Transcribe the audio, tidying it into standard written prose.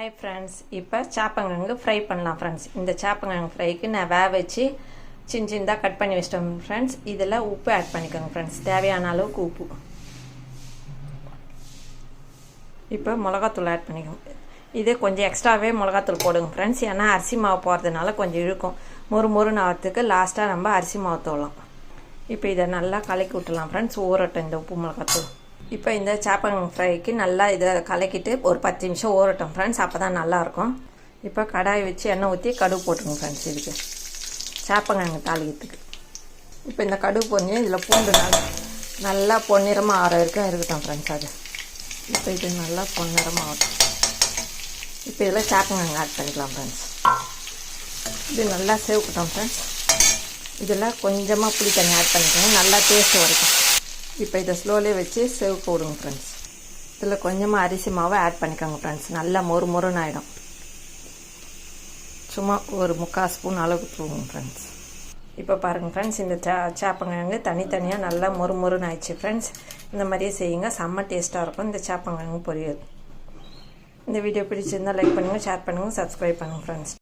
Hi friends, இப்போ சாப்பங்கிழங்கு fry பண்ணலாம் friends. இந்த சாப்பங்கிழங்கு ஃப்ரைக்கு நான் வேக வச்சு சின்ன சின்னதாக கட் பண்ணி வச்சிட்டோம் ஃப்ரெண்ட்ஸ். இதில் உப்பு ஆட் பண்ணிக்கோங்க ஃப்ரெண்ட்ஸ், தேவையான அளவுக்கு உப்பு. இப்போ மிளகாத்தூள் ஆட் பண்ணிக்கோங்க. இது கொஞ்சம் எக்ஸ்ட்ராவே மிளகாத்தூள் போடுங்க ஃப்ரெண்ட்ஸ், ஏன்னா அரிசி மாவு போடுறதுனால கொஞ்சம் இழுக்கும். மொறுன்னு ஆகிறதுக்கு லாஸ்ட்டாக நம்ம அரிசி மாவு தோலாம். இப்போ இதை நல்லா கலக்கி விட்டுலாம் ஃப்ரெண்ட்ஸ், ஊறட்டும் இந்த உப்பு மிளகாத்தூள். இப்போ இந்த சாப்பங்கிழங்கு ஃப்ரைக்கு நல்லா இதை கலக்கிட்டு ஒரு 10 நிமிஷம் ஊறட்டும் ஃப்ரெண்ட்ஸ், அப்போ தான் நல்லாயிருக்கும். இப்போ கடாய் வச்சு எண்ணெய் ஊற்றி கடுகு போட்டுருங்க ஃப்ரெண்ட்ஸ். இதுக்கு சாப்பங்கிழங்கு தாளிக்கிறதுக்கு இப்போ இந்த கடுகு பொண்ணு இதில் பூண்டு நல்லா பொன்னிறமாக ஆற வரைக்கும் இருக்கட்டும் ஃப்ரெண்ட்ஸ். அது இப்போ இது நல்லா பொன்னிறமாக ஆகட்டும். இப்போ இதில் சாப்பங்கிழங்கு ஆட் பண்ணிக்கலாம் ஃப்ரெண்ட்ஸ். இது நல்லா சேவக்கட்டும் ஃப்ரெண்ட்ஸ். இதில் கொஞ்சமாக புளி தண்ணி ஆட் பண்ணிக்கோங்க, நல்லா டேஸ்ட் வரைக்கும். இப்போ இதை ஸ்லோலே வச்சு சேவக்க விடுங்க ஃப்ரெண்ட்ஸ். இதில் கொஞ்சமாக அரிசி மாவை ஆட் பண்ணிக்கோங்க ஃப்ரெண்ட்ஸ், நல்லா மொறுன்னு ஆகிடும். சும்மா ஒரு 3/4 ஸ்பூன் அளவுக்கு தூங்குங்க ஃப்ரெண்ட்ஸ். இப்போ பாருங்கள் ஃப்ரெண்ட்ஸ், இந்த சாப்பங்கிழங்கு தனித்தனியாக நல்லா மொறுன்னு ஆயிடுச்சு ஃப்ரெண்ட்ஸ். இந்த மாதிரியே செய்யுங்க, செம்ம டேஸ்ட்டாக இருக்கும் இந்த சாப்பங்கிழங்கு பொரியல். இந்த வீடியோ பிடிச்சிருந்தால் லைக் பண்ணுங்கள், ஷேர் பண்ணுங்கள், சப்ஸ்கிரைப் பண்ணுங்கள் ஃப்ரெண்ட்ஸ்.